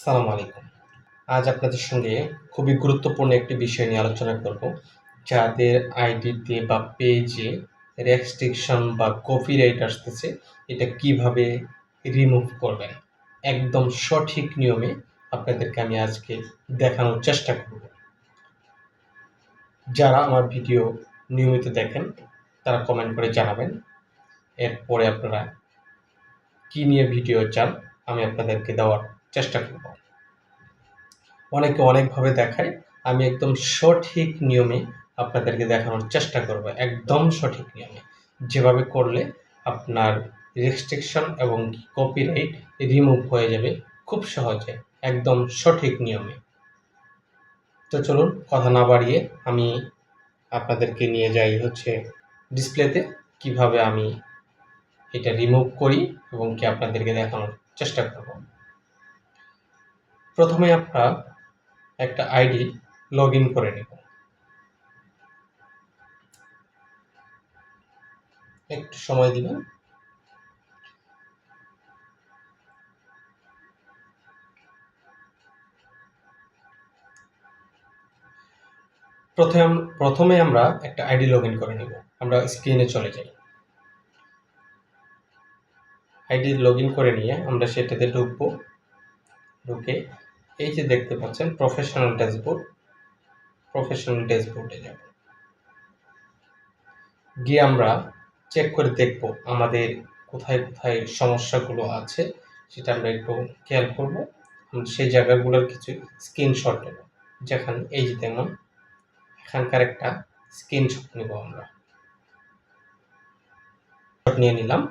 সালাম আলাইকুম। আজ আপনাদের সঙ্গে খুবই গুরুত্বপূর্ণ একটি বিষয় নিয়ে আলোচনা করব। যাদের আইডিতে বা পেজে রেস্ট্রিকশন বা কপিরাইট আসতেছে, এটা কিভাবে রিমুভ করবেন? একদম সঠিক নিয়মে আপনাদেরকে আমি আজকে দেখানোর চেষ্টা করব। যারা আমার ভিডিও নিয়মিত দেখেন, তারা কমেন্ট করে জানাবেন। এরপরে আপনারা কী নিয়ে ভিডিও চান, আমি আপনাদেরকে দেওয়ার চেষ্টা করব। অনেকে অনেকভাবে দেখায়, আমি একদম সঠিক নিয়মে আপনাদেরকে দেখানোর চেষ্টা করব। একদম সঠিক নিয়মে। যেভাবে করলে আপনার রেস্ট্রিকশন এবং কপিরাইট রিমুভ হয়ে যাবে খুব সহজে, একদম সঠিক নিয়মে। তো চলুন কথা না বাড়িয়ে আমি আপনাদেরকে নিয়ে যাই ডিসপ্লেতে, কিভাবে আমি এটা রিমুভ করি এবং কি আপনাদেরকে দেখানোর চেষ্টা করব। প্রথমে আমরা একটা আইডি লগ ইন করে নেব। একটু সময় দিবেন। প্রথমে আমরা একটা আইডি লগ ইন করে নিব। আমরা স্ক্রিনে চলে যাই। আইডি লগ ইন করে নিয়ে আমরা সেটাতে ঢুকবো। ঢুকে এই যে দেখতে পাচ্ছেন প্রফেশনাল ড্যাশবোর্ডে যাব। গিয়ে আমরা চেক করে দেখব আমাদের কোথায় কোথায় সমস্যাগুলো আছে, সেটা আমরা একটু খেয়াল করব। সেই জায়গাগুলোর কিছু স্ক্রিনশট নেব। যেখানে এই যে তেমন এখানকার একটা স্ক্রিনশট নেব আমরা। নিয়ে নিলাম।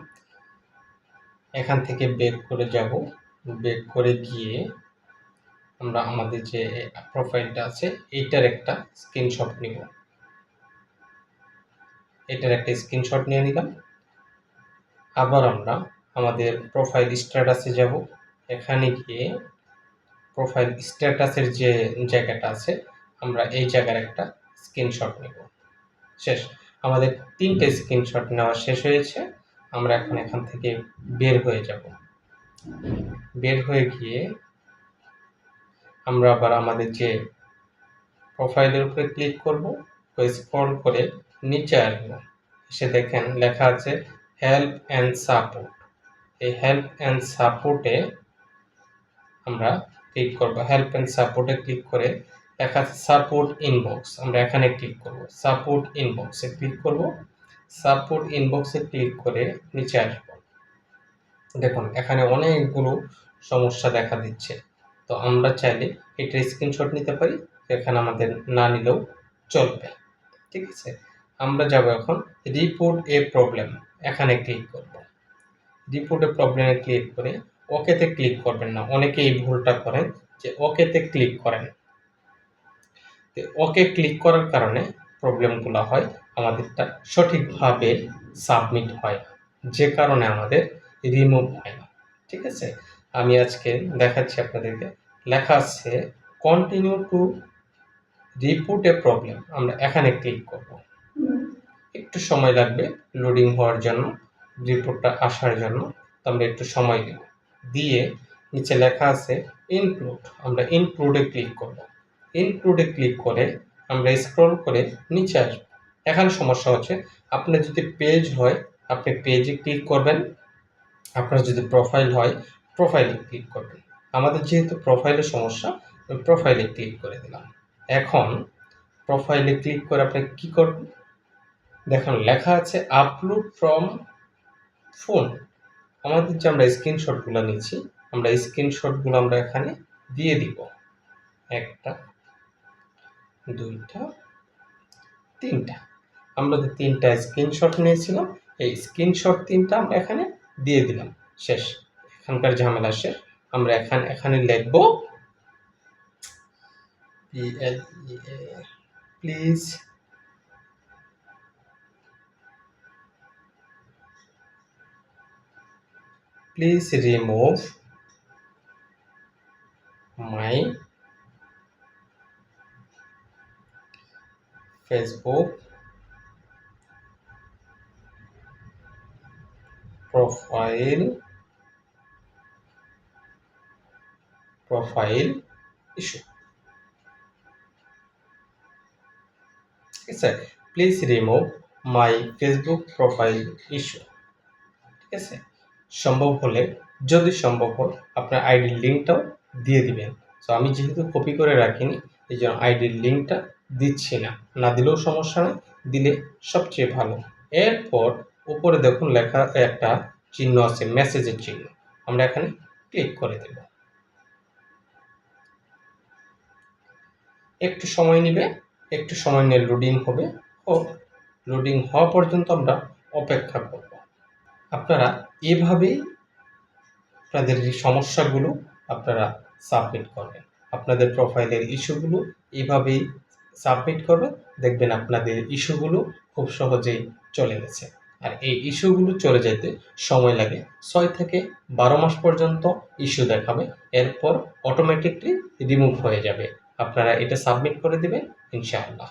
এখান থেকে বেক করে যাব। বেক করে গিয়ে আমরা আমাদের যে প্রোফাইলটা আছে এইটার একটা স্ক্রিনশট নিব। এটার একটা স্ক্রিনশট নিয়ে নিলাম। আবার আমরা আমাদের প্রোফাইল স্ট্যাটাসে যাব। এখানে গিয়ে প্রোফাইল স্ট্যাটাসের যে জায়গাটা আছে, আমরা এই জায়গার একটা স্ক্রিনশট নেব। শেষ। আমাদের ৩টে স্ক্রিনশট নেওয়া শেষ হয়েছে। আমরা এখন এখান থেকে বের হয়ে যাব। বের হয়ে গিয়ে আমরা আবার আমাদের যে প্রোফাইলের উপরে ক্লিক করব, স্ক্রল করে নিচে আসবো। এসে দেখেন লেখা আছে হেল্প অ্যান্ড সাপোর্ট। এই হেল্প অ্যান্ড সাপোর্টে আমরা ক্লিক করব। হেল্প অ্যান্ড সাপোর্টে ক্লিক করে লেখা আছে সাপোর্ট ইনবক্স। আমরা এখানে ক্লিক করব। সাপোর্ট ইনবক্সে ক্লিক করব। সাপোর্ট ইনবক্সে ক্লিক করে নিচে আসব। দেখুন এখানে অনেকগুলো সমস্যা দেখা দিচ্ছে। তো আমরা চাইলে এটার স্ক্রিনশট নিতে পারি, এখানে আমাদের না নিলেও চলবে। ঠিক আছে? আমরা যাব এখন রিপোর্ট এ প্রবলেম, এখানে ক্লিক করব। রিপোর্ট এ প্রবলেমে ক্লিক করে ওকেতে ক্লিক করবেন না। অনেকে এই ভুলটা করেন যে ওকেতে ক্লিক করেন। ওকে ক্লিক করার কারণে প্রবলেমগুলো হয়, আমাদেরটা সঠিকভাবে সাবমিট হয় না, যে কারণে আমাদের রিমুভ হয় না। ঠিক আছে? আমি আজকে দেখাচ্ছি আপনাদেরকে। লেখা আছে continue to report A problem. আমরা এখানে ক্লিক করব। একটু সময় লাগবে লোডিং হওয়ার জন্য, রিপোর্টটা আসার জন্য। তো আমরা একটু সময় দেব। দিয়ে নিচে লেখা আছে ইনক্লুড। আমরা ইনক্লুডে ক্লিক করব। ইনক্লুডে ক্লিক করে আমরা স্ক্রল করে নিচে আসব। এখানে সমস্যা হচ্ছে, আপনার যদি পেজ হয় আপনি পেজে ক্লিক করবেন, আপনার যদি প্রোফাইল হয় প্রোফাইলে ক্লিক করবেন। আমাদের যেহেতু প্রোফাইলে সমস্যা, আমি প্রোফাইলে ক্লিক করে দিলাম। এখন প্রোফাইলে ক্লিক করে আপনি কি করবেন? দেখুন লেখা আছে আপলোড ফ্রম ফোন। আমাদের যে আমরা স্ক্রিনশটগুলো নিচ্ছি, আমরা স্ক্রিনশটগুলো আমরা এখানে দিয়ে দিব। ১টা, ২টা, ৩টা। আমরা যে ৩টা স্ক্রিনশট নিয়েছিলাম, এই স্ক্রিনশট ৩টা আমরা এখানে দিয়ে দিলাম। শেষ। এখানকার ঝামেলা শেষ। আমরা এখানে লিখব please remove my Facebook profile profile issue. ঠিক আছে, please remove my Facebook profile issue. ঠিক আছে, সম্ভব হলে, যদি সম্ভব হয় আপনার আইডির লিঙ্কটাও দিয়ে দিবেন। তো আমি যেহেতু কপি করে রাখিনি, এই জন্য আইডির লিঙ্কটা দিচ্ছি না, না দিলেও সমস্যা নেই, দিলে সবচেয়ে ভালো। এরপর উপরে দেখুন লেখা একটা চিহ্ন আছে, মেসেজের চিহ্ন, আমরা এখানে ক্লিক করে দেব। একটু সময় নেবে, একটু সময় নিয়ে লোডিং হবে, ও লোডিং হওয়া পর্যন্ত আমরা অপেক্ষা করব। আপনারা এভাবেই আপনাদের যে সমস্যাগুলো আপনারা সাবমিট করবেন, আপনাদের প্রোফাইলের ইস্যুগুলো এইভাবেই সাবমিট করবেন, দেখবেন আপনাদের ইস্যুগুলো খুব সহজেই চলে গেছে। আর এই ইস্যুগুলো চলে যেতে সময় লাগে 6 থেকে 12 মাস পর্যন্ত ইস্যু দেখাবে, এরপর অটোমেটিকলি রিমুভ হয়ে যাবে। আপনারা এটা সাবমিট করে দিবেন ইনশাআল্লাহ।